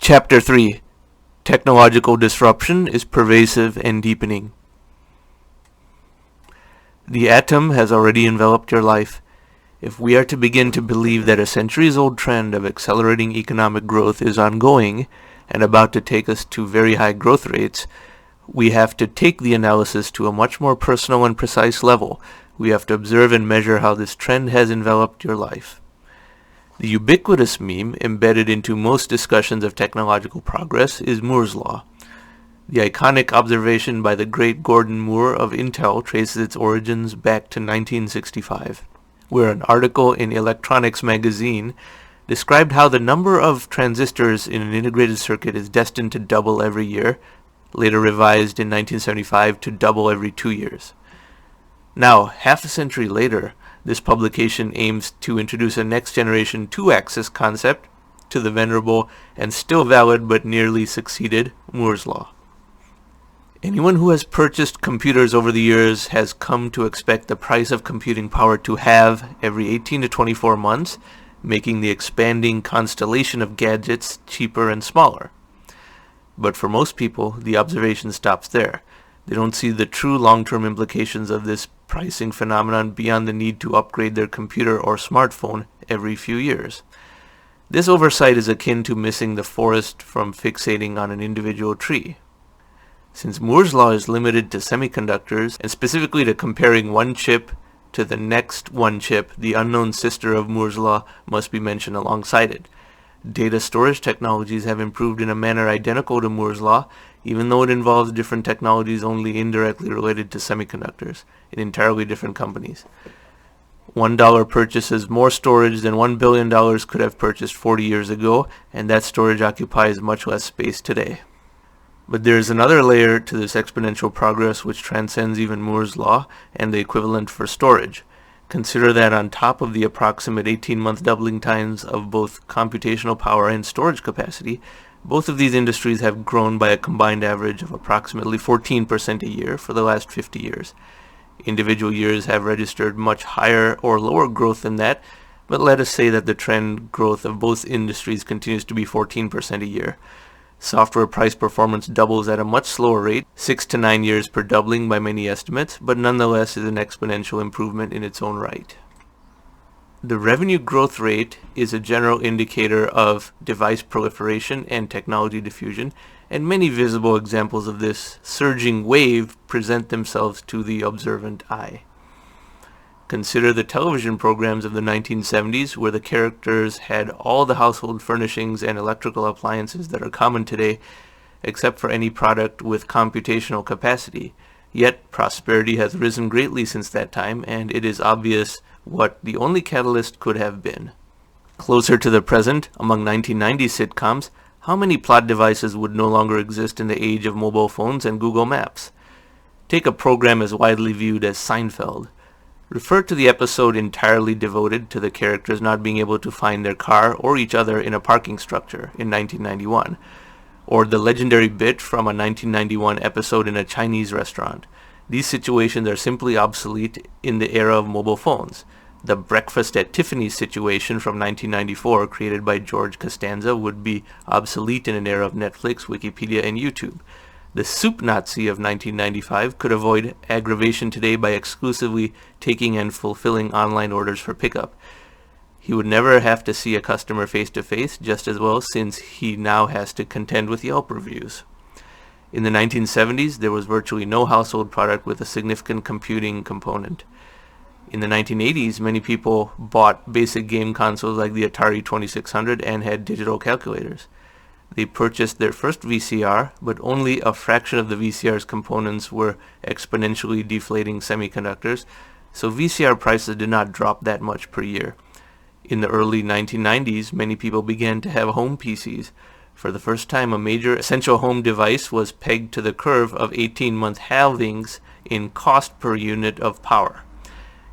Chapter 3. Technological disruption is pervasive and deepening. The atom has already enveloped your life. If we are to begin to believe that a centuries-old trend of accelerating economic growth is ongoing and about to take us to very high growth rates, we have to take the analysis to a much more personal and precise level. We have to observe and measure how this trend has enveloped your life. The ubiquitous meme embedded into most discussions of technological progress is Moore's Law. The iconic observation by the great Gordon Moore of Intel traces its origins back to 1965, where an article in Electronics magazine described how the number of transistors in an integrated circuit is destined to double every year, later revised in 1975 to double every 2 years. Now, half a century later, this publication aims to introduce a next-generation two-axis concept to the venerable and still valid but nearly succeeded Moore's Law. Anyone who has purchased computers over the years has come to expect the price of computing power to halve every 18 to 24 months, making the expanding constellation of gadgets cheaper and smaller. But for most people, the observation stops there. They don't see the true long-term implications of this pricing phenomenon beyond the need to upgrade their computer or smartphone every few years. This oversight is akin to missing the forest from fixating on an individual tree. Since Moore's Law is limited to semiconductors, and specifically to comparing one chip to the next one chip, the unknown sister of Moore's Law must be mentioned alongside it. Data storage technologies have improved in a manner identical to Moore's Law, even though it involves different technologies only indirectly related to semiconductors in entirely different companies. $1 purchases more storage than $1 billion could have purchased 40 years ago, and that storage occupies much less space today. But there is another layer to this exponential progress which transcends even Moore's Law and the equivalent for storage. Consider that on top of the approximate 18-month doubling times of both computational power and storage capacity, both of these industries have grown by a combined average of approximately 14% a year for the last 50 years. Individual years have registered much higher or lower growth than that, but let us say that the trend growth of both industries continues to be 14% a year. Software price performance doubles at a much slower rate, 6 to 9 years per doubling by many estimates, but nonetheless is an exponential improvement in its own right. The revenue growth rate is a general indicator of device proliferation and technology diffusion, and many visible examples of this surging wave present themselves to the observant eye. Consider the television programs of the 1970s, where the characters had all the household furnishings and electrical appliances that are common today, except for any product with computational capacity. Yet prosperity has risen greatly since that time, and it is obvious what the only catalyst could have been. Closer to the present, among 1990s sitcoms, how many plot devices would no longer exist in the age of mobile phones and Google Maps? Take a program as widely viewed as Seinfeld. Refer to the episode entirely devoted to the characters not being able to find their car or each other in a parking structure in 1991, or the legendary bit from a 1991 episode in a Chinese restaurant. These situations are simply obsolete in the era of mobile phones. The breakfast at Tiffany's situation from 1994, created by George Costanza, would be obsolete in an era of Netflix, Wikipedia, and YouTube. The soup Nazi of 1995 could avoid aggravation today by exclusively taking and fulfilling online orders for pickup. He would never have to see a customer face-to-face just as well, since he now has to contend with Yelp reviews. In the 1970s, there was virtually no household product with a significant computing component. In the 1980s, many people bought basic game consoles like the Atari 2600 and had digital calculators. They purchased their first VCR, but only a fraction of the VCR's components were exponentially deflating semiconductors, so VCR prices did not drop that much per year. In the early 1990s, many people began to have home PCs. For the first time, a major essential home device was pegged to the curve of 18-month halvings in cost per unit of power.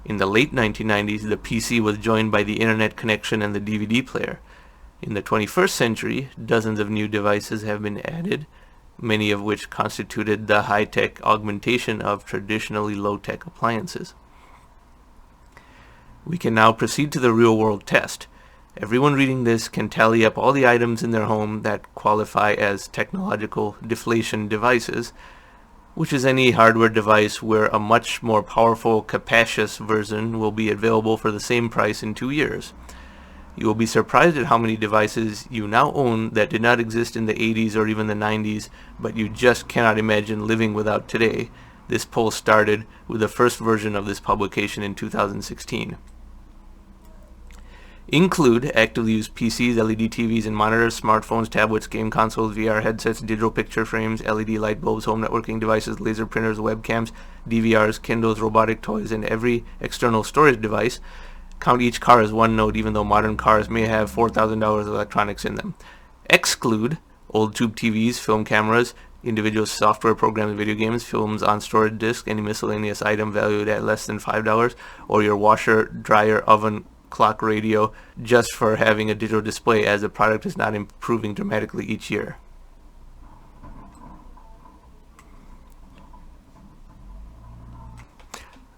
In the late 1990s, the PC was joined by the internet connection and the DVD player. In the 21st century, dozens of new devices have been added, many of which constituted the high-tech augmentation of traditionally low-tech appliances. We can now proceed to the real-world test. Everyone reading this can tally up all the items in their home that qualify as technological deflation devices, which is any hardware device where a much more powerful, capacious version will be available for the same price in 2 years. You will be surprised at how many devices you now own that did not exist in the 80s or even the 90s, but you just cannot imagine living without today. This poll started with the first version of this publication in 2016. Include actively used PCs, LED TVs and monitors, smartphones, tablets, game consoles, VR headsets, digital picture frames, LED light bulbs, home networking devices, laser printers, webcams, DVRs, Kindles, robotic toys, and every external storage device. Count each car as one node, even though modern cars may have $4,000 of electronics in them. Exclude old tube TVs, film cameras, individual software programs, video games, films on storage disk, any miscellaneous item valued at less than $5, or your washer, dryer, oven, clock, radio, just for having a digital display, as the product is not improving dramatically each year.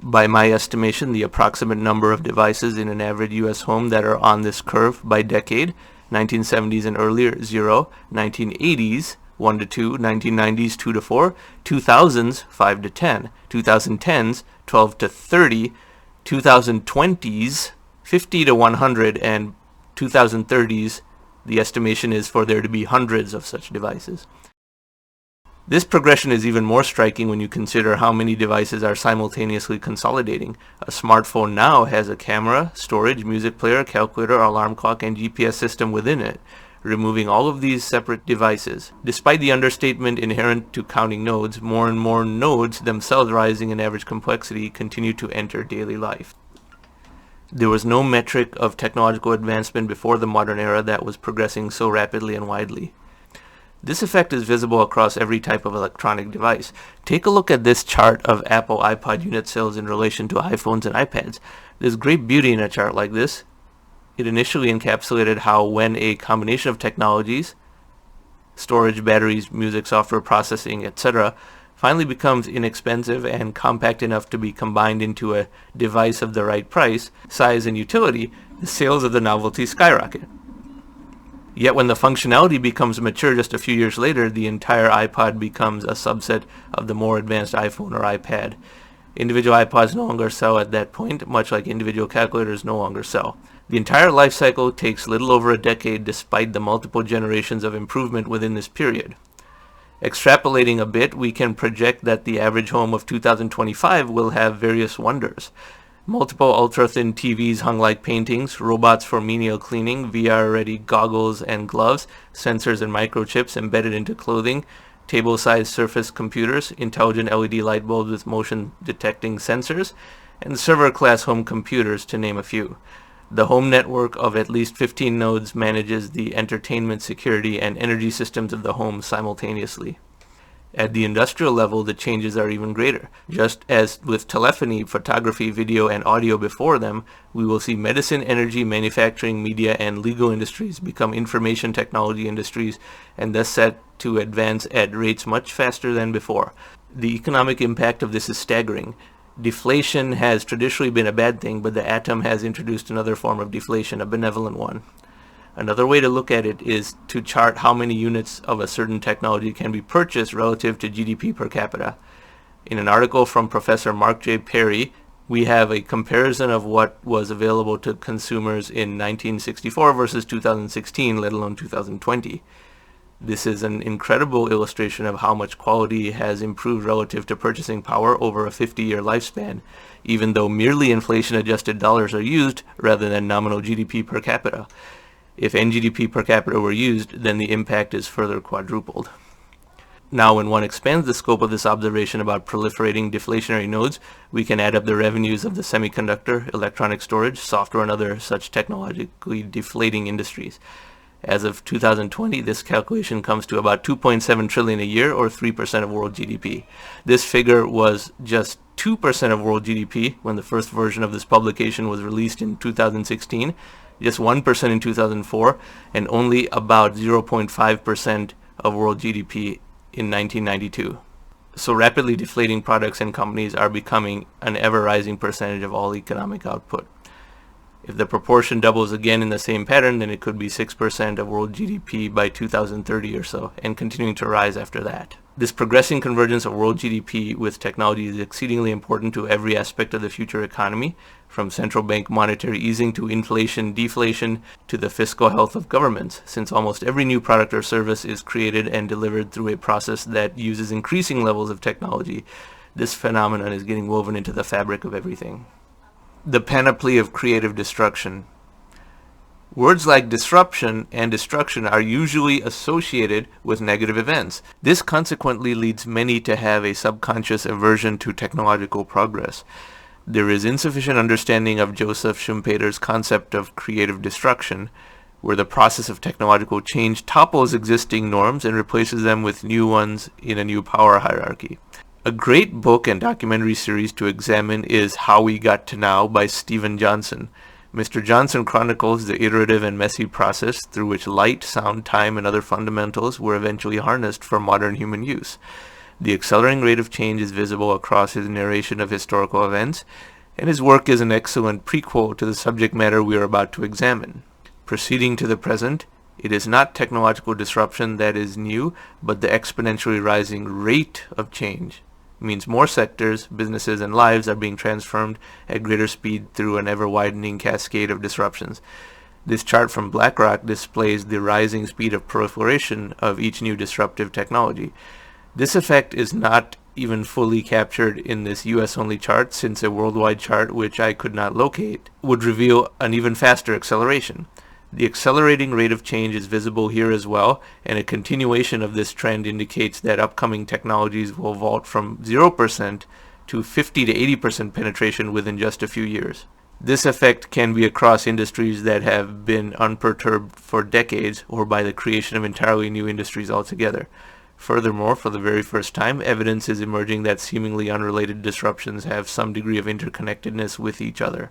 By my estimation, the approximate number of devices in an average US home that are on this curve by decade: 1970s and earlier, 0; 1980s, 1 to 2; 1990s, 2 to 4; 2000s, 5 to 10; 2010s, 12 to 30; 2020s, 50 to 100, and 2030s, the estimation is for there to be hundreds of such devices. This progression is even more striking when you consider how many devices are simultaneously consolidating. A smartphone now has a camera, storage, music player, calculator, alarm clock, and GPS system within it, removing all of these separate devices. Despite the understatement inherent to counting nodes, more and more nodes, themselves rising in average complexity, continue to enter daily life. There was no metric of technological advancement before the modern era that was progressing so rapidly and widely. This effect is visible across every type of electronic device. Take a look at this chart of Apple iPod unit sales in relation to iPhones and iPads. There's great beauty in a chart like this. It initially encapsulated how when a combination of technologies, storage, batteries, music, software processing, etc., finally becomes inexpensive and compact enough to be combined into a device of the right price, size, and utility, the sales of the novelty skyrocket. Yet when the functionality becomes mature just a few years later, the entire iPod becomes a subset of the more advanced iPhone or iPad. Individual iPods no longer sell at that point, much like individual calculators no longer sell. The entire life cycle takes little over a decade despite the multiple generations of improvement within this period. Extrapolating a bit, we can project that the average home of 2025 will have various wonders. Multiple ultra-thin TVs hung like paintings, robots for menial cleaning, VR-ready goggles and gloves, sensors and microchips embedded into clothing, table-sized surface computers, intelligent LED light bulbs with motion-detecting sensors, and server-class home computers, to name a few. The home network of at least 15 nodes manages the entertainment, security, and energy systems of the home simultaneously. At the industrial level, the changes are even greater. Just as with telephony, photography, video, and audio before them, we will see medicine, energy, manufacturing, media, and legal industries become information technology industries, and thus set to advance at rates much faster than before. The economic impact of this is staggering. Deflation has traditionally been a bad thing, but the atom has introduced another form of deflation, a benevolent one. Another way to look at it is to chart how many units of a certain technology can be purchased relative to GDP per capita. In an article from Professor Mark J. Perry, we have a comparison of what was available to consumers in 1964 versus 2016, let alone 2020. This is an incredible illustration of how much quality has improved relative to purchasing power over a 50-year lifespan, even though merely inflation-adjusted dollars are used rather than nominal GDP per capita. If NGDP per capita were used, then the impact is further quadrupled. Now, when one expands the scope of this observation about proliferating deflationary nodes, we can add up the revenues of the semiconductor, electronic storage, software, and other such technologically deflating industries. As of 2020, this calculation comes to about $2.7 trillion a year, or 3% of world GDP. This figure was just 2% of world GDP when the first version of this publication was released in 2016, just 1% in 2004, and only about 0.5% of world GDP in 1992. So rapidly deflating products and companies are becoming an ever-rising percentage of all economic output. If the proportion doubles again in the same pattern, then it could be 6% of world GDP by 2030 or so, and continuing to rise after that. This progressing convergence of world GDP with technology is exceedingly important to every aspect of the future economy, from central bank monetary easing to inflation, deflation, to the fiscal health of governments, since almost every new product or service is created and delivered through a process that uses increasing levels of technology. This phenomenon is getting woven into the fabric of everything. The panoply of creative destruction. Words like disruption and destruction are usually associated with negative events. This consequently leads many to have a subconscious aversion to technological progress. There is insufficient understanding of Joseph Schumpeter's concept of creative destruction, where the process of technological change topples existing norms and replaces them with new ones in a new power hierarchy. A great book and documentary series to examine is How We Got to Now by Steven Johnson. Mr. Johnson chronicles the iterative and messy process through which light, sound, time, and other fundamentals were eventually harnessed for modern human use. The accelerating rate of change is visible across his narration of historical events, and his work is an excellent prequel to the subject matter we are about to examine. Proceeding to the present, it is not technological disruption that is new, but the exponentially rising rate of change. Means more sectors, businesses, and lives are being transformed at greater speed through an ever-widening cascade of disruptions. This chart from BlackRock displays the rising speed of proliferation of each new disruptive technology. This effect is not even fully captured in this US-only chart, since a worldwide chart, which I could not locate, would reveal an even faster acceleration. The accelerating rate of change is visible here as well, and a continuation of this trend indicates that upcoming technologies will vault from 0% to 50 to 80% penetration within just a few years. This effect can be across industries that have been unperturbed for decades, or by the creation of entirely new industries altogether. Furthermore, for the very first time, evidence is emerging that seemingly unrelated disruptions have some degree of interconnectedness with each other.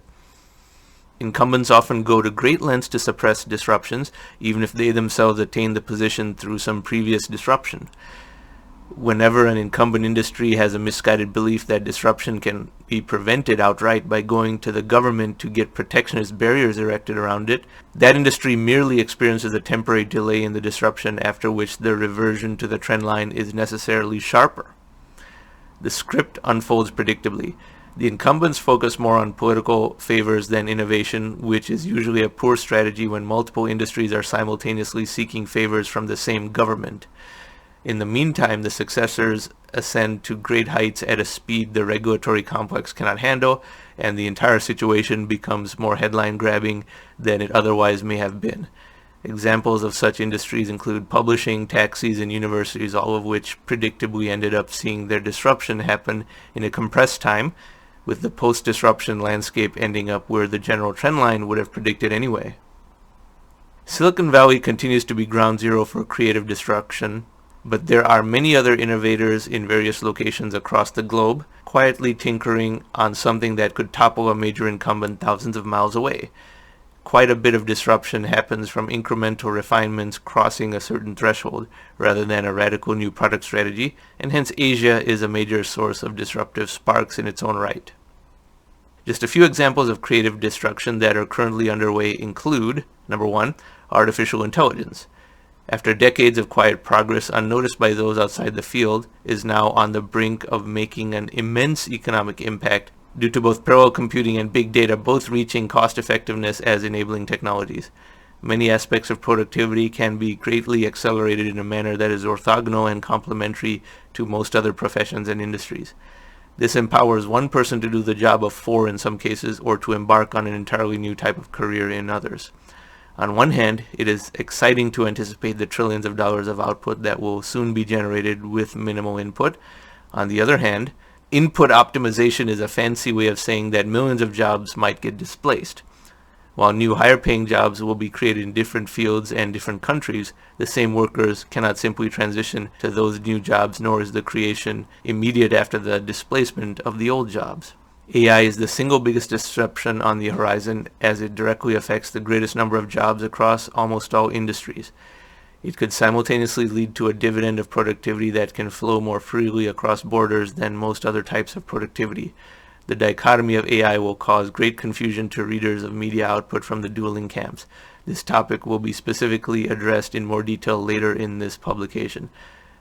Incumbents often go to great lengths to suppress disruptions, even if they themselves attain the position through some previous disruption. Whenever an incumbent industry has a misguided belief that disruption can be prevented outright by going to the government to get protectionist barriers erected around it, that industry merely experiences a temporary delay in the disruption, after which the reversion to the trend line is necessarily sharper. The script unfolds predictably. The incumbents focus more on political favors than innovation, which is usually a poor strategy when multiple industries are simultaneously seeking favors from the same government. In the meantime, the successors ascend to great heights at a speed the regulatory complex cannot handle, and the entire situation becomes more headline-grabbing than it otherwise may have been. Examples of such industries include publishing, taxis, and universities, all of which predictably ended up seeing their disruption happen in a compressed time, with the post-disruption landscape ending up where the general trend line would have predicted anyway. Silicon Valley continues to be ground zero for creative destruction, but there are many other innovators in various locations across the globe, quietly tinkering on something that could topple a major incumbent thousands of miles away. Quite a bit of disruption happens from incremental refinements crossing a certain threshold, rather than a radical new product strategy, and hence Asia is a major source of disruptive sparks in its own right. Just a few examples of creative destruction that are currently underway include, number 1, artificial intelligence. After decades of quiet progress unnoticed by those outside the field, is now on the brink of making an immense economic impact due to both parallel computing and big data both reaching cost effectiveness as enabling technologies. Many aspects of productivity can be greatly accelerated in a manner that is orthogonal and complementary to most other professions and industries. This empowers one person to do the job of 4 in some cases, or to embark on an entirely new type of career in others. On one hand, it is exciting to anticipate the trillions of dollars of output that will soon be generated with minimal input. On the other hand, input optimization is a fancy way of saying that millions of jobs might get displaced. While new higher-paying jobs will be created in different fields and different countries, the same workers cannot simply transition to those new jobs, nor is the creation immediate after the displacement of the old jobs. AI is the single biggest disruption on the horizon, as it directly affects the greatest number of jobs across almost all industries. It could simultaneously lead to a dividend of productivity that can flow more freely across borders than most other types of productivity. The dichotomy of AI will cause great confusion to readers of media output from the dueling camps. This topic will be specifically addressed in more detail later in this publication.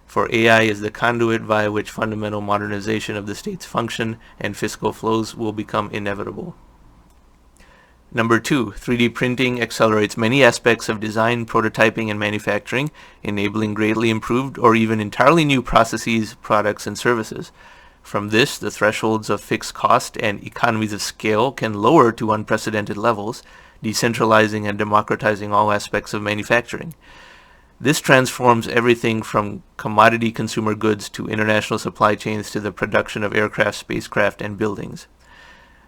For AI is the conduit via which fundamental modernization of the state's function and fiscal flows will become inevitable. Number 2, 3D printing accelerates many aspects of design, prototyping, and manufacturing, enabling greatly improved or even entirely new processes, products, and services. From this, the thresholds of fixed cost and economies of scale can lower to unprecedented levels, decentralizing and democratizing all aspects of manufacturing. This transforms everything from commodity consumer goods to international supply chains to the production of aircraft, spacecraft, and buildings.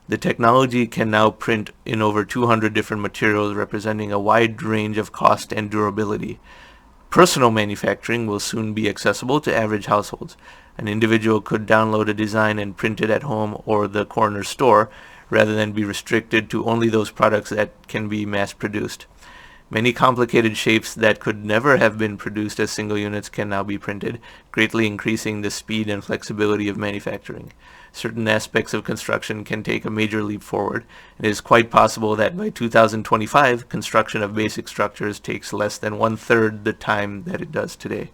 The technology can now print in over 200 different materials representing a wide range of cost and durability. Personal manufacturing will soon be accessible to average households. An individual could download a design and print it at home or the corner store, rather than be restricted to only those products that can be mass-produced. Many complicated shapes that could never have been produced as single units can now be printed, greatly increasing the speed and flexibility of manufacturing. Certain aspects of construction can take a major leap forward. It is quite possible that by 2025, construction of basic structures takes less than 1/3 the time that it does today.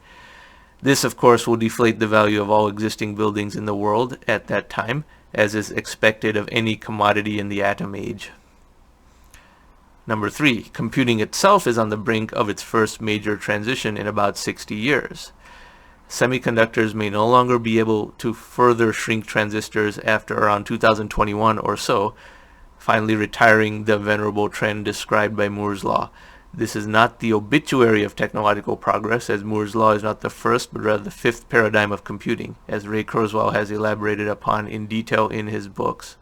This, of course, will deflate the value of all existing buildings in the world at that time, as is expected of any commodity in the atom age. Number 3, computing itself is on the brink of its first major transition in about 60 years. Semiconductors may no longer be able to further shrink transistors after around 2021 or so, finally retiring the venerable trend described by Moore's Law. This is not the obituary of technological progress, as Moore's Law is not the first but rather the fifth paradigm of computing, as Ray Kurzweil has elaborated upon in detail in his books.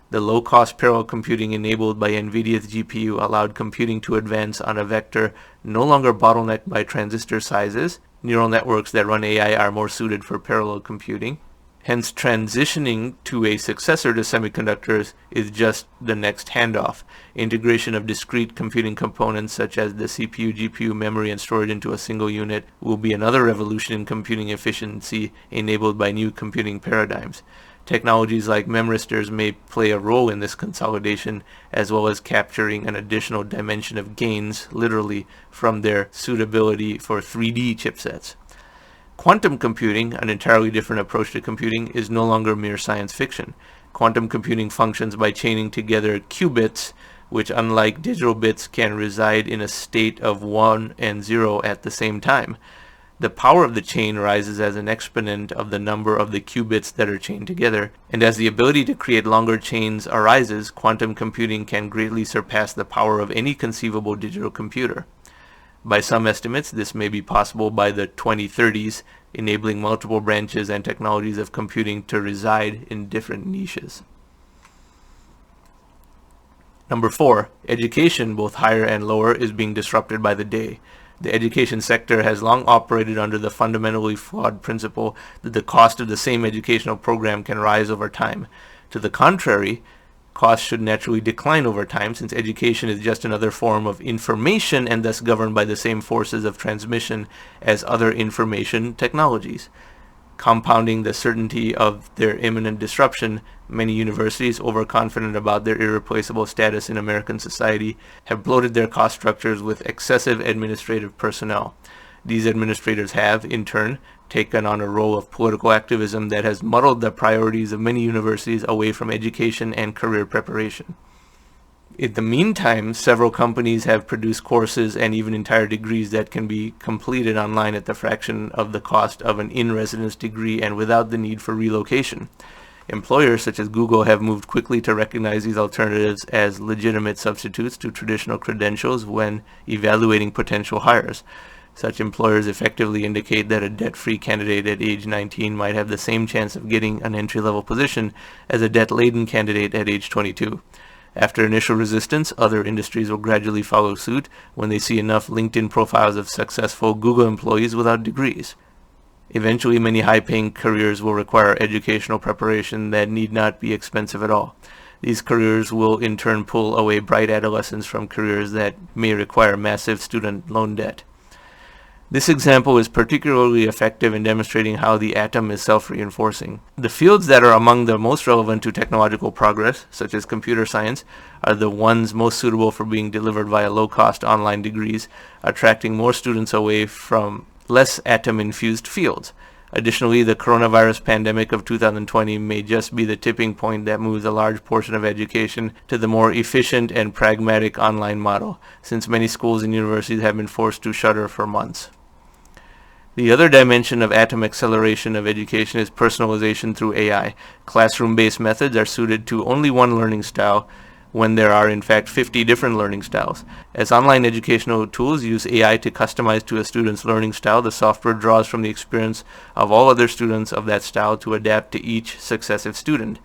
The low-cost parallel computing enabled by NVIDIA's GPU allowed computing to advance on a vector no longer bottlenecked by transistor sizes. Neural networks that run AI are more suited for parallel computing. Hence, transitioning to a successor to semiconductors is just the next handoff. Integration of discrete computing components such as the CPU, GPU, memory, and storage into a single unit will be another revolution in computing efficiency enabled by new computing paradigms. Technologies like memristors may play a role in this consolidation, as well as capturing an additional dimension of gains, literally, from their suitability for 3D chipsets. Quantum computing, an entirely different approach to computing, is no longer mere science fiction. Quantum computing functions by chaining together qubits, which, unlike digital bits, can reside in a state of 1 and 0 at the same time. The power of the chain rises as an exponent of the number of the qubits that are chained together, and as the ability to create longer chains arises, quantum computing can greatly surpass the power of any conceivable digital computer. By some estimates, this may be possible by the 2030s, enabling multiple branches and technologies of computing to reside in different niches. Number 4, education, both higher and lower, is being disrupted by the day. The education sector has long operated under the fundamentally flawed principle that the cost of the same educational program can rise over time. To the contrary, costs should naturally decline over time, since education is just another form of information and thus governed by the same forces of transmission as other information technologies. Compounding the certainty of their imminent disruption, many universities, overconfident about their irreplaceable status in American society, have bloated their cost structures with excessive administrative personnel. These administrators have, in turn, taken on a role of political activism that has muddled the priorities of many universities away from education and career preparation. In the meantime, several companies have produced courses and even entire degrees that can be completed online at the fraction of the cost of an in-residence degree and without the need for relocation. Employers such as Google have moved quickly to recognize these alternatives as legitimate substitutes to traditional credentials when evaluating potential hires. Such employers effectively indicate that a debt-free candidate at age 19 might have the same chance of getting an entry-level position as a debt-laden candidate at age 22. After initial resistance, other industries will gradually follow suit when they see enough LinkedIn profiles of successful Google employees without degrees. Eventually, many high-paying careers will require educational preparation that need not be expensive at all. These careers will in turn pull away bright adolescents from careers that may require massive student loan debt. This example is particularly effective in demonstrating how the atom is self-reinforcing. The fields that are among the most relevant to technological progress, such as computer science, are the ones most suitable for being delivered via low-cost online degrees, attracting more students away from less atom-infused fields. Additionally, the coronavirus pandemic of 2020 may just be the tipping point that moves a large portion of education to the more efficient and pragmatic online model, since many schools and universities have been forced to shutter for months. The other dimension of atom acceleration of education is personalization through AI. Classroom-based methods are suited to only one learning style when there are in fact 50 different learning styles. As online educational tools use AI to customize to a student's learning style, the software draws from the experience of all other students of that style to adapt to each successive student,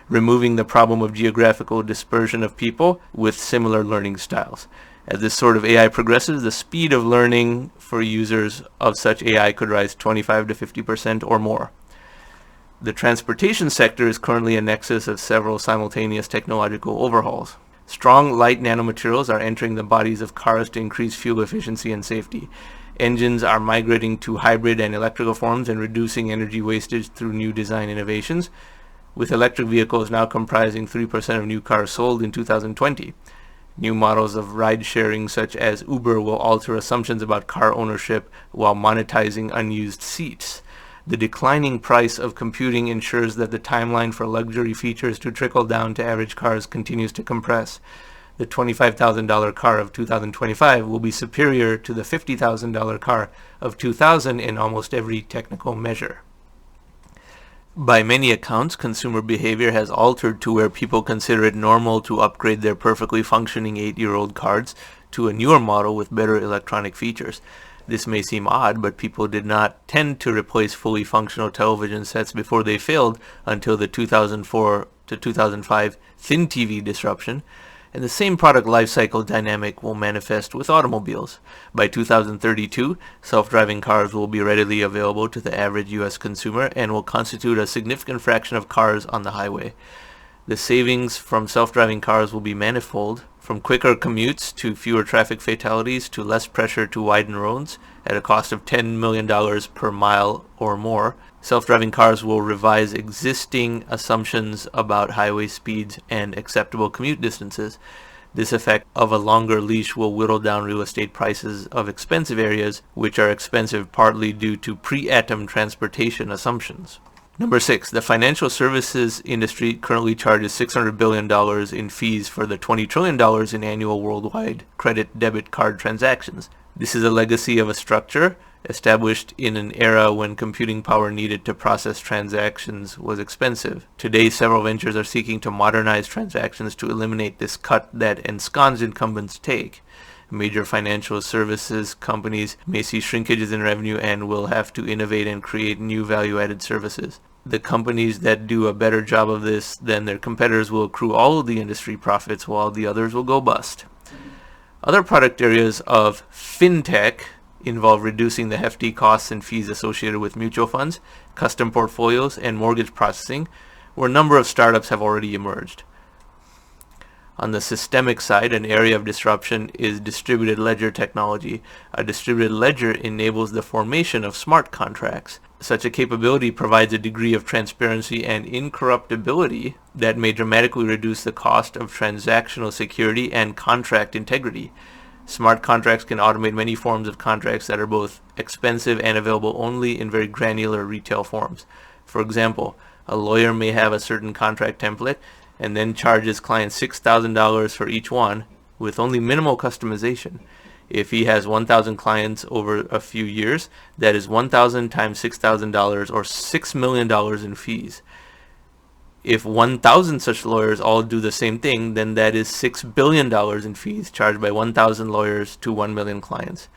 removing the problem of geographical dispersion of people with similar learning styles. As this sort of AI progresses, the speed of learning for users of such AI could rise 25 to 50% or more. The transportation sector is currently a nexus of several simultaneous technological overhauls. Strong light nanomaterials are entering the bodies of cars to increase fuel efficiency and safety. Engines are migrating to hybrid and electrical forms and reducing energy wastage through new design innovations, with electric vehicles now comprising 3% of new cars sold in 2020. New models of ride-sharing such as Uber will alter assumptions about car ownership while monetizing unused seats. The declining price of computing ensures that the timeline for luxury features to trickle down to average cars continues to compress. The $25,000 car of 2025 will be superior to the $50,000 car of 2000 in almost every technical measure. By many accounts, consumer behavior has altered to where people consider it normal to upgrade their perfectly functioning 8-year-old cars to a newer model with better electronic features. This may seem odd, but people did not tend to replace fully functional television sets before they failed until the 2004 to 2005 thin TV disruption. And the same product lifecycle dynamic will manifest with automobiles. By 2032, self-driving cars will be readily available to the average U.S. consumer and will constitute a significant fraction of cars on the highway. The savings from self-driving cars will be manifold, from quicker commutes to fewer traffic fatalities to less pressure to widen roads at a cost of $10 million per mile or more. Self-driving cars will revise existing assumptions about highway speeds and acceptable commute distances. This effect of a longer leash will whittle down real estate prices of expensive areas, which are expensive partly due to pre-atom transportation assumptions. Number 6, the financial services industry currently charges $600 billion in fees for the $20 trillion in annual worldwide credit debit card transactions. This is a legacy of a structure established in an era when computing power needed to process transactions was expensive. Today, several ventures are seeking to modernize transactions to eliminate this cut that ensconced incumbents take. Major financial services companies may see shrinkages in revenue and will have to innovate and create new value-added services. The companies that do a better job of this than their competitors will accrue all of the industry profits while the others will go bust. Other product areas of fintech involve reducing the hefty costs and fees associated with mutual funds, custom portfolios, and mortgage processing, where a number of startups have already emerged. On the systemic side, an area of disruption is distributed ledger technology. A distributed ledger enables the formation of smart contracts. Such a capability provides a degree of transparency and incorruptibility that may dramatically reduce the cost of transactional security and contract integrity. Smart contracts can automate many forms of contracts that are both expensive and available only in very granular retail forms. For example, a lawyer may have a certain contract template and then charges clients $6,000 for each one with only minimal customization. If he has 1,000 clients over a few years, that is 1,000 times $6,000 or $6 million in fees. If 1,000 such lawyers all do the same thing, then that is $6 billion in fees charged by 1,000 lawyers to 1 million clients.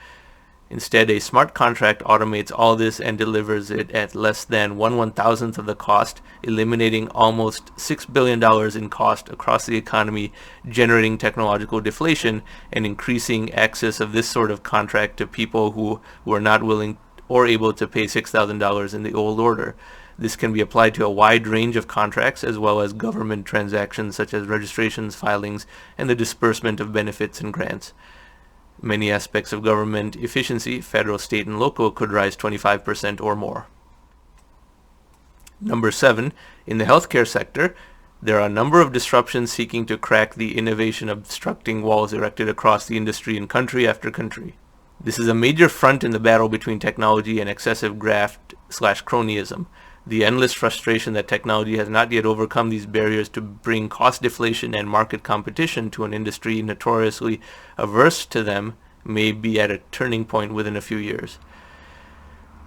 Instead, a smart contract automates all this and delivers it at less than 1/1000th of the cost, eliminating almost $6 billion in cost across the economy, generating technological deflation and increasing access of this sort of contract to people who are not willing or able to pay $6,000 in the old order. This can be applied to a wide range of contracts as well as government transactions such as registrations, filings, and the disbursement of benefits and grants. Many aspects of government efficiency, federal, state, and local, could rise 25% or more. Number 7, in the healthcare sector, there are a number of disruptions seeking to crack the innovation obstructing walls erected across the industry in country after country. This is a major front in the battle between technology and excessive graft/cronyism, the endless frustration that technology has not yet overcome these barriers to bring cost deflation and market competition to an industry notoriously averse to them may be at a turning point within a few years.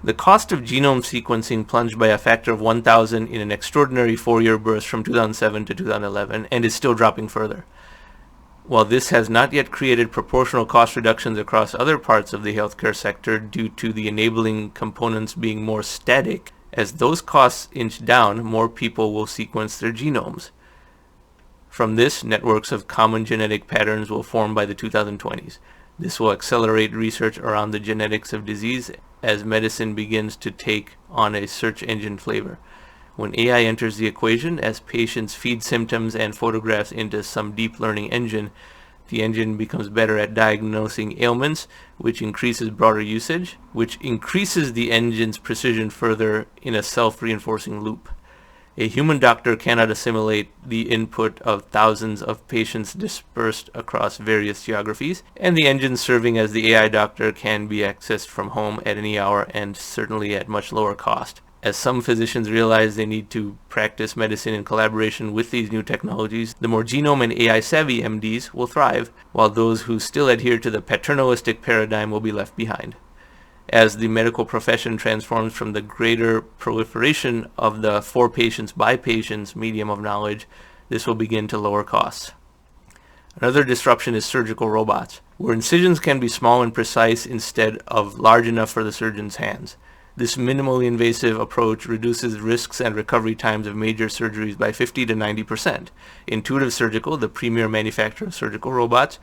The cost of genome sequencing plunged by a factor of 1,000 in an extraordinary 4-year burst from 2007 to 2011 and is still dropping further. While this has not yet created proportional cost reductions across other parts of the healthcare sector due to the enabling components being more static, as those costs inch down, more people will sequence their genomes. From this, networks of common genetic patterns will form by the 2020s. This will accelerate research around the genetics of disease as medicine begins to take on a search engine flavor. When AI enters the equation, as patients feed symptoms and photographs into some deep learning engine, the engine becomes better at diagnosing ailments, which increases broader usage, which increases the engine's precision further in a self-reinforcing loop. A human doctor cannot assimilate the input of thousands of patients dispersed across various geographies, and the engine serving as the AI doctor can be accessed from home at any hour and certainly at much lower cost. As some physicians realize they need to practice medicine in collaboration with these new technologies, the more genome and AI-savvy MDs will thrive, while those who still adhere to the paternalistic paradigm will be left behind. As the medical profession transforms from the greater proliferation of the for patients by patients medium of knowledge, this will begin to lower costs. Another disruption is surgical robots, where incisions can be small and precise instead of large enough for the surgeon's hands. This minimally invasive approach reduces risks and recovery times of major surgeries by 50 to 90%. Intuitive Surgical, the premier manufacturer of surgical robots,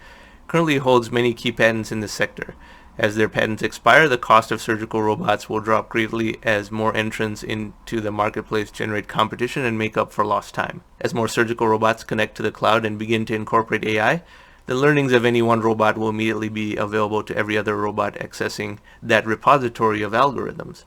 currently holds many key patents in this sector. As their patents expire, the cost of surgical robots will drop greatly as more entrants into the marketplace generate competition and make up for lost time. As more surgical robots connect to the cloud and begin to incorporate AI, the learnings of any one robot will immediately be available to every other robot accessing that repository of algorithms.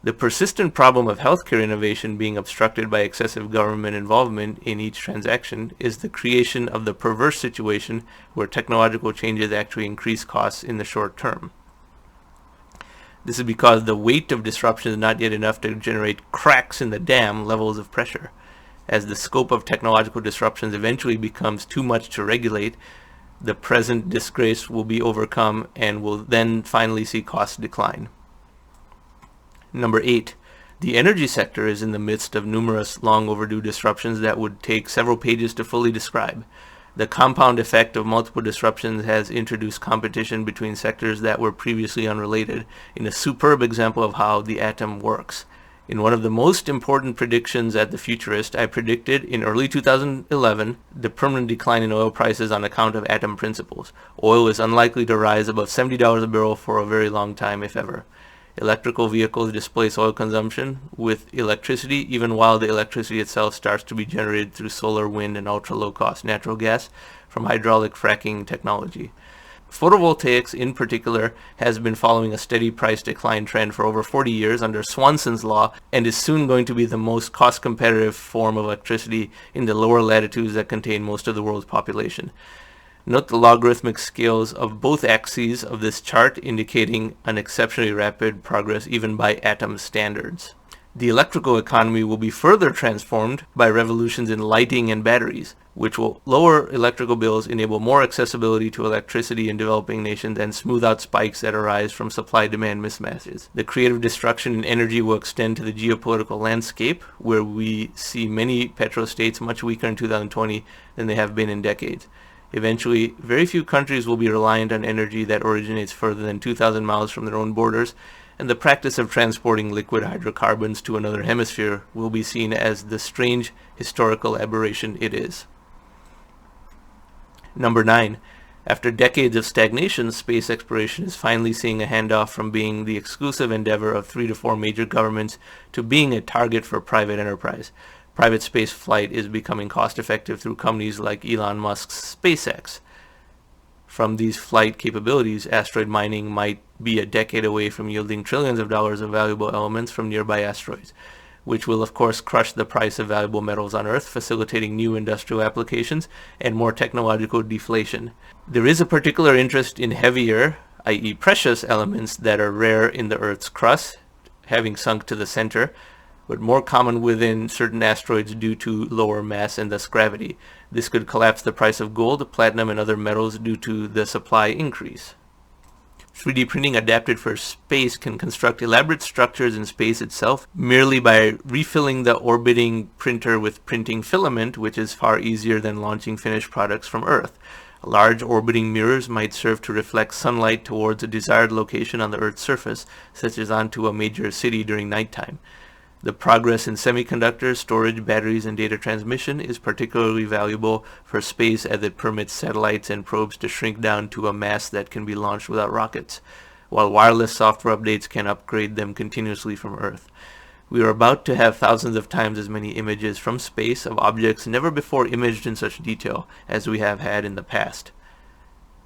The persistent problem of healthcare innovation being obstructed by excessive government involvement in each transaction is the creation of the perverse situation where technological changes actually increase costs in the short term. This is because the weight of disruption is not yet enough to generate cracks in the dam levels of pressure. As the scope of technological disruptions eventually becomes too much to regulate, the present disgrace will be overcome and will then finally see costs decline. Number 8. The energy sector is in the midst of numerous long overdue disruptions that would take several pages to fully describe. The compound effect of multiple disruptions has introduced competition between sectors that were previously unrelated, in a superb example of how the atom works. In one of the most important predictions at the Futurist, I predicted in early 2011 the permanent decline in oil prices on account of atom principles. Oil is unlikely to rise above $70 a barrel for a very long time, if ever. Electrical vehicles displace oil consumption with electricity, even while the electricity itself starts to be generated through solar, wind, and ultra-low-cost natural gas from hydraulic fracking technology. Photovoltaics, in particular, has been following a steady price decline trend for over 40 years under Swanson's law and is soon going to be the most cost-competitive form of electricity in the lower latitudes that contain most of the world's population. Note the logarithmic scales of both axes of this chart indicating an exceptionally rapid progress even by atom standards. The electrical economy will be further transformed by revolutions in lighting and batteries, which will lower electrical bills, enable more accessibility to electricity in developing nations, and smooth out spikes that arise from supply-demand mismatches. The creative destruction in energy will extend to the geopolitical landscape, where we see many petrostates much weaker in 2020 than they have been in decades. Eventually, very few countries will be reliant on energy that originates further than 2,000 miles from their own borders, and the practice of transporting liquid hydrocarbons to another hemisphere will be seen as the strange historical aberration it is. Number 9. After decades of stagnation, space exploration is finally seeing a handoff from being the exclusive endeavor of 3 to 4 major governments to being a target for private enterprise. Private space flight is becoming cost-effective through companies like Elon Musk's SpaceX. from these flight capabilities, asteroid mining might be a decade away from yielding trillions of dollars of valuable elements from nearby asteroids, which will of course crush the price of valuable metals on Earth, facilitating new industrial applications and more technological deflation. There is a particular interest in heavier, i.e. precious elements that are rare in the Earth's crust, having sunk to the center, but more common within certain asteroids due to lower mass and thus gravity. This could collapse the price of gold, platinum, and other metals due to the supply increase. 3D printing adapted for space can construct elaborate structures in space itself merely by refilling the orbiting printer with printing filament, which is far easier than launching finished products from Earth. Large orbiting mirrors might serve to reflect sunlight towards a desired location on the Earth's surface, such as onto a major city during nighttime. The progress in semiconductors, storage, batteries, and data transmission is particularly valuable for space as it permits satellites and probes to shrink down to a mass that can be launched without rockets, while wireless software updates can upgrade them continuously from Earth. We are about to have thousands of times as many images from space of objects never before imaged in such detail as we have had in the past.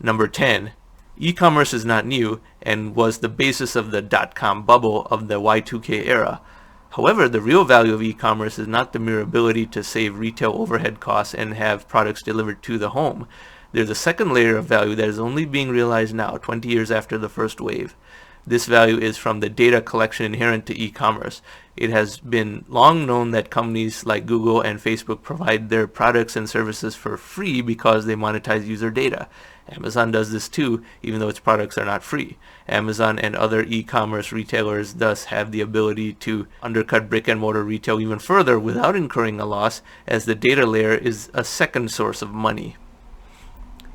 Number 10. E-commerce is not new and was the basis of the dot-com bubble of the Y2K era. However, the real value of e-commerce is not the mere ability to save retail overhead costs and have products delivered to the home. There's a second layer of value that is only being realized now, 20 years after the first wave. This value is from the data collection inherent to e-commerce. It has been long known that companies like Google and Facebook provide their products and services for free because they monetize user data. Amazon does this too, even though its products are not free. Amazon and other e-commerce retailers thus have the ability to undercut brick-and-mortar retail even further without incurring a loss, as the data layer is a second source of money.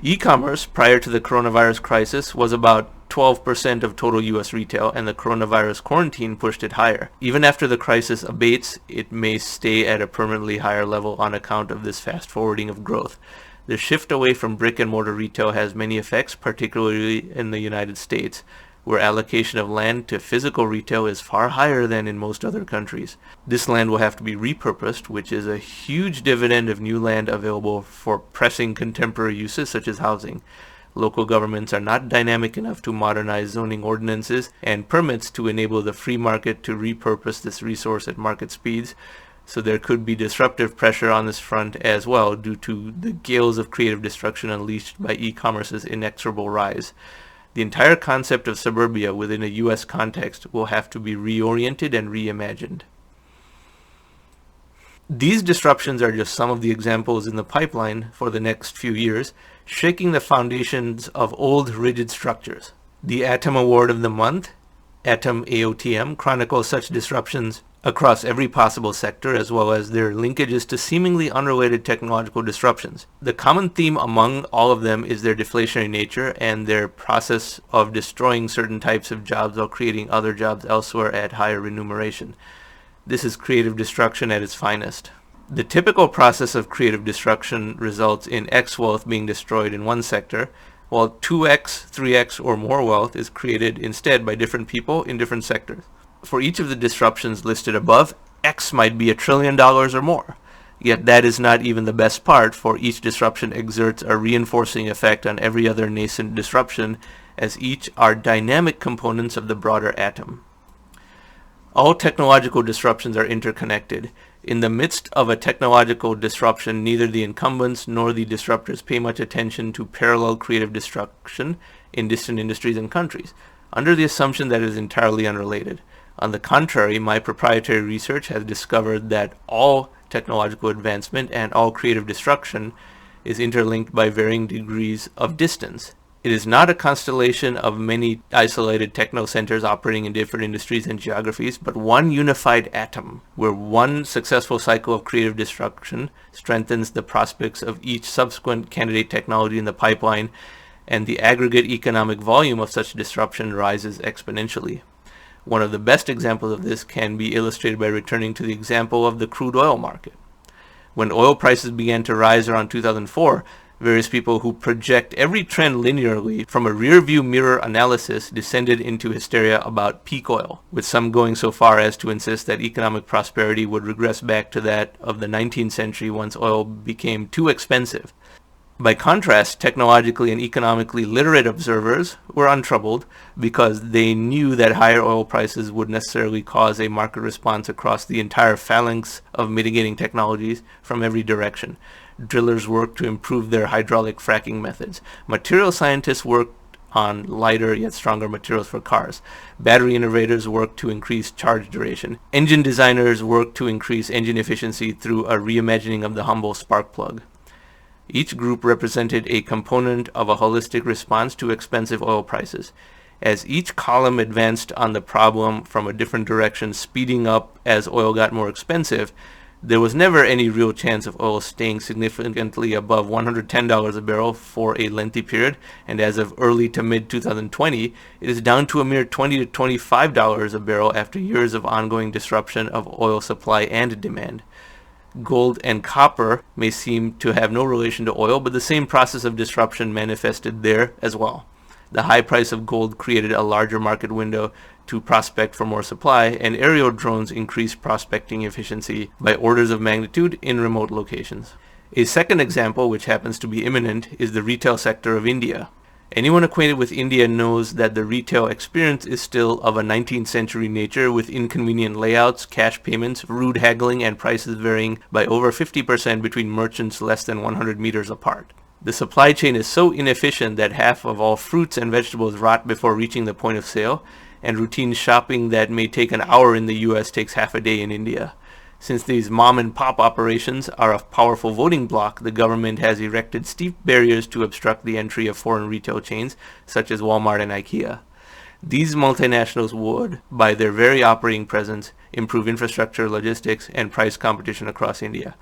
E-commerce, prior to the coronavirus crisis, was about 12% of total U.S. retail, and the coronavirus quarantine pushed it higher. Even after the crisis abates, it may stay at a permanently higher level on account of this fast forwarding of growth. The shift away from brick-and-mortar retail has many effects, particularly in the United States, where allocation of land to physical retail is far higher than in most other countries. This land will have to be repurposed, which is a huge dividend of new land available for pressing contemporary uses such as housing. Local governments are not dynamic enough to modernize zoning ordinances and permits to enable the free market to repurpose this resource at market speeds, so there could be disruptive pressure on this front as well due to the gales of creative destruction unleashed by e-commerce's inexorable rise. The entire concept of suburbia within a U.S. context will have to be reoriented and reimagined. These disruptions are just some of the examples in the pipeline for the next few years, shaking the foundations of old rigid structures. The Atom Award of the Month, Atom AOTM, chronicles such disruptions across every possible sector, as well as their linkages to seemingly unrelated technological disruptions. The common theme among all of them is their deflationary nature and their process of destroying certain types of jobs while creating other jobs elsewhere at higher remuneration. This is creative destruction at its finest. The typical process of creative destruction results in X wealth being destroyed in one sector, while 2X, 3X, or more wealth is created instead by different people in different sectors. For each of the disruptions listed above, X might be $1 trillion or more. Yet that is not even the best part, for each disruption exerts a reinforcing effect on every other nascent disruption, as each are dynamic components of the broader atom. All technological disruptions are interconnected. In the midst of a technological disruption, neither the incumbents nor the disruptors pay much attention to parallel creative destruction in distant industries and countries, under the assumption that it is entirely unrelated. On the contrary, my proprietary research has discovered that all technological advancement and all creative destruction is interlinked by varying degrees of distance. It is not a constellation of many isolated techno centers operating in different industries and geographies, but one unified atom, where one successful cycle of creative destruction strengthens the prospects of each subsequent candidate technology in the pipeline, and the aggregate economic volume of such disruption rises exponentially. One of the best examples of this can be illustrated by returning to the example of the crude oil market. When oil prices began to rise around 2004, various people who project every trend linearly from a rear-view mirror analysis descended into hysteria about peak oil, with some going so far as to insist that economic prosperity would regress back to that of the 19th century once oil became too expensive. By contrast, technologically and economically literate observers were untroubled because they knew that higher oil prices would necessarily cause a market response across the entire phalanx of mitigating technologies from every direction. Drillers worked to improve their hydraulic fracking methods. Material scientists worked on lighter yet stronger materials for cars. Battery innovators worked to increase charge duration. Engine designers worked to increase engine efficiency through a reimagining of the humble spark plug. Each group represented a component of a holistic response to expensive oil prices. As each column advanced on the problem from a different direction, speeding up as oil got more expensive, there was never any real chance of oil staying significantly above $110 a barrel for a lengthy period, and as of early to mid-2020, it is down to a mere $20 to $25 a barrel after years of ongoing disruption of oil supply and demand. Gold and copper may seem to have no relation to oil, but the same process of disruption manifested there as well. The high price of gold created a larger market window to prospect for more supply, and aerial drones increased prospecting efficiency by orders of magnitude in remote locations. A second example, which happens to be imminent, is the retail sector of India. Anyone acquainted with India knows that the retail experience is still of a 19th century nature, with inconvenient layouts, cash payments, rude haggling, and prices varying by over 50% between merchants less than 100 meters apart. The supply chain is so inefficient that half of all fruits and vegetables rot before reaching the point of sale, and routine shopping that may take an hour in the US takes half a day in India. Since these mom-and-pop operations are a powerful voting bloc, the government has erected steep barriers to obstruct the entry of foreign retail chains, such as Walmart and IKEA. These multinationals would, by their very operating presence, improve infrastructure, logistics, and price competition across India.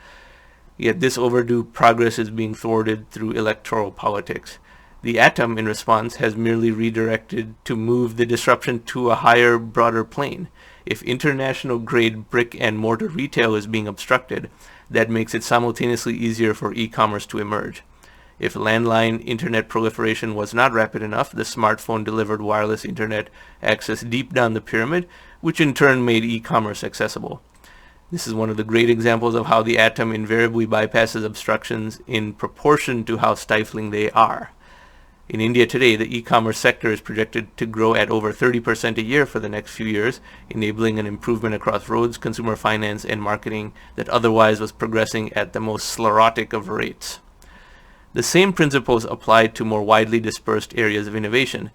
Yet this overdue progress is being thwarted through electoral politics. The atom, in response, has merely redirected to move the disruption to a higher, broader plane. If international-grade brick-and-mortar retail is being obstructed, that makes it simultaneously easier for e-commerce to emerge. If landline internet proliferation was not rapid enough, the smartphone delivered wireless internet access deep down the pyramid, which in turn made e-commerce accessible. This is one of the great examples of how the atom invariably bypasses obstructions in proportion to how stifling they are. In India today, the e-commerce sector is projected to grow at over 30% a year for the next few years, enabling an improvement across roads, consumer finance, and marketing that otherwise was progressing at the most sclerotic of rates. The same principles apply to more widely dispersed areas of innovation.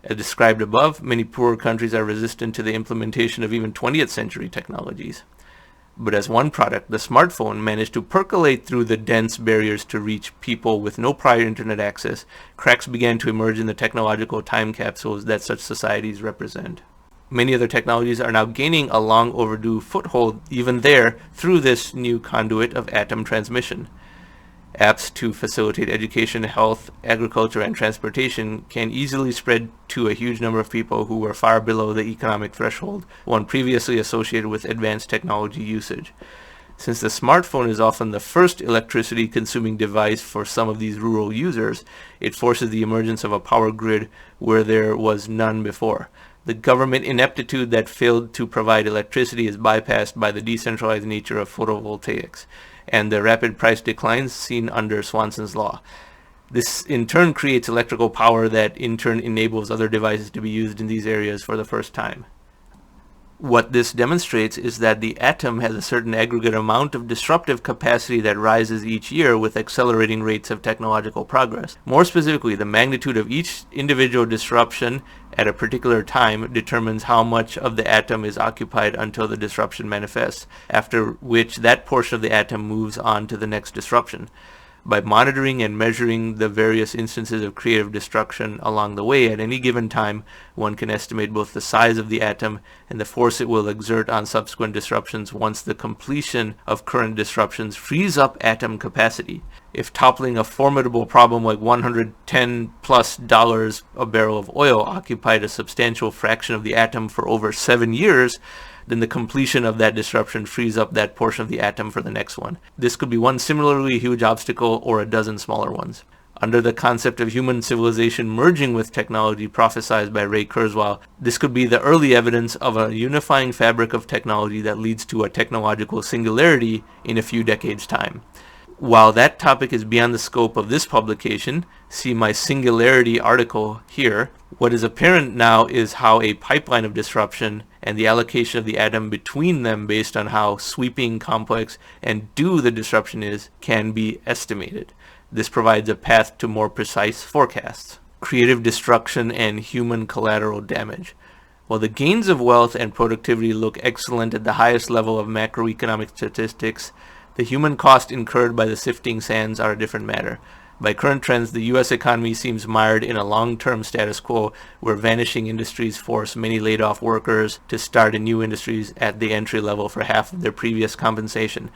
As described above, many poorer countries are resistant to the implementation of even 20th century technologies. But as one product, the smartphone managed to percolate through the dense barriers to reach people with no prior internet access. Cracks began to emerge in the technological time capsules that such societies represent. Many other technologies are now gaining a long overdue foothold even there through this new conduit of atom transmission. Apps to facilitate education, health, agriculture, and transportation can easily spread to a huge number of people who were far below the economic threshold, one previously associated with advanced technology usage. Since the smartphone is often the first electricity-consuming device for some of these rural users, it forces the emergence of a power grid where there was none before. The government ineptitude that failed to provide electricity is bypassed by the decentralized nature of photovoltaics and the rapid price declines seen under Swanson's law. This in turn creates electrical power that in turn enables other devices to be used in these areas for the first time. What this demonstrates is that the atom has a certain aggregate amount of disruptive capacity that rises each year with accelerating rates of technological progress. More specifically, the magnitude of each individual disruption at a particular time determines how much of the atom is occupied until the disruption manifests, after which that portion of the atom moves on to the next disruption. By monitoring and measuring the various instances of creative destruction along the way at any given time, one can estimate both the size of the atom and the force it will exert on subsequent disruptions once the completion of current disruptions frees up atom capacity. If toppling a formidable problem like $110+ a barrel of oil occupied a substantial fraction of the atom for over 7 years, then the completion of that disruption frees up that portion of the atom for the next one. This could be one similarly huge obstacle or a dozen smaller ones. Under the concept of human civilization merging with technology prophesied by Ray Kurzweil, this could be the early evidence of a unifying fabric of technology that leads to a technological singularity in a few decades' time. While that topic is beyond the scope of this publication, see my Singularity article here, what is apparent now is how a pipeline of disruption and the allocation of the atom between them based on how sweeping, complex, and due the disruption is can be estimated. This provides a path to more precise forecasts. Creative destruction and human collateral damage. While the gains of wealth and productivity look excellent at the highest level of macroeconomic statistics, the human cost incurred by the sifting sands are a different matter. By current trends, the U.S. economy seems mired in a long-term status quo where vanishing industries force many laid-off workers to start in new industries at the entry level for half of their previous compensation.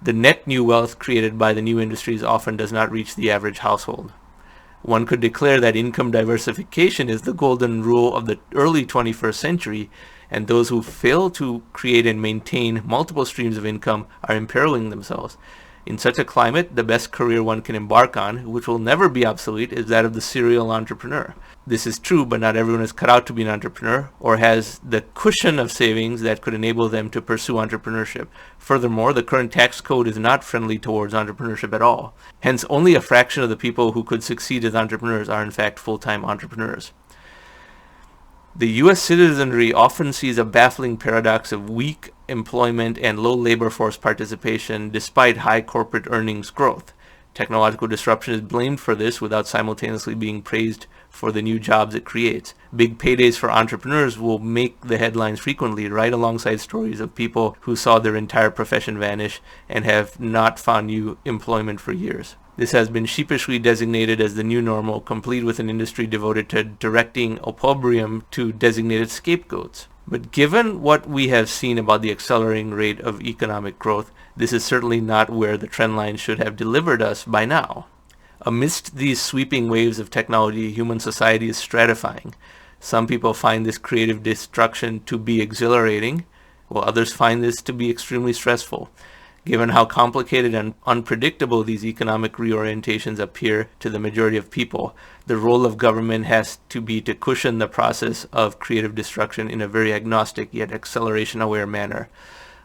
The net new wealth created by the new industries often does not reach the average household. One could declare that income diversification is the golden rule of the early 21st century, and those who fail to create and maintain multiple streams of income are imperiling themselves. In such a climate, the best career one can embark on, which will never be obsolete, is that of the serial entrepreneur. This is true, but not everyone is cut out to be an entrepreneur or has the cushion of savings that could enable them to pursue entrepreneurship. Furthermore, the current tax code is not friendly towards entrepreneurship at all. Hence, only a fraction of the people who could succeed as entrepreneurs are in fact full-time entrepreneurs. The U.S. citizenry often sees a baffling paradox of weak employment and low labor force participation despite high corporate earnings growth. Technological disruption is blamed for this without simultaneously being praised for the new jobs it creates. Big paydays for entrepreneurs will make the headlines frequently, right alongside stories of people who saw their entire profession vanish and have not found new employment for years. This has been sheepishly designated as the new normal, complete with an industry devoted to directing opprobrium to designated scapegoats. But given what we have seen about the accelerating rate of economic growth, this is certainly not where the trend line should have delivered us by now. Amidst these sweeping waves of technology, human society is stratifying. Some people find this creative destruction to be exhilarating, while others find this to be extremely stressful. Given how complicated and unpredictable these economic reorientations appear to the majority of people, the role of government has to be to cushion the process of creative destruction in a very agnostic yet acceleration-aware manner.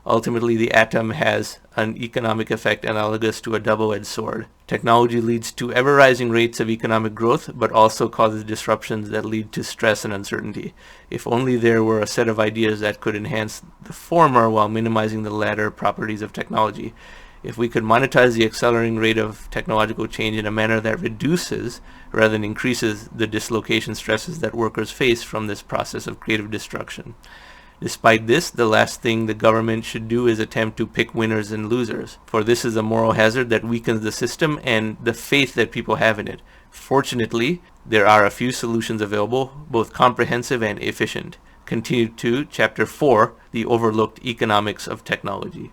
Ultimately, the atom has an economic effect analogous to a double-edged sword. Technology leads to ever-rising rates of economic growth, but also causes disruptions that lead to stress and uncertainty. If only there were a set of ideas that could enhance the former while minimizing the latter properties of technology. If we could monetize the accelerating rate of technological change in a manner that reduces, rather than increases, the dislocation stresses that workers face from this process of creative destruction. Despite this, the last thing the government should do is attempt to pick winners and losers, for this is a moral hazard that weakens the system and the faith that people have in it. Fortunately, there are a few solutions available, both comprehensive and efficient. Continue to Chapter 4, The Overlooked Economics of Technology.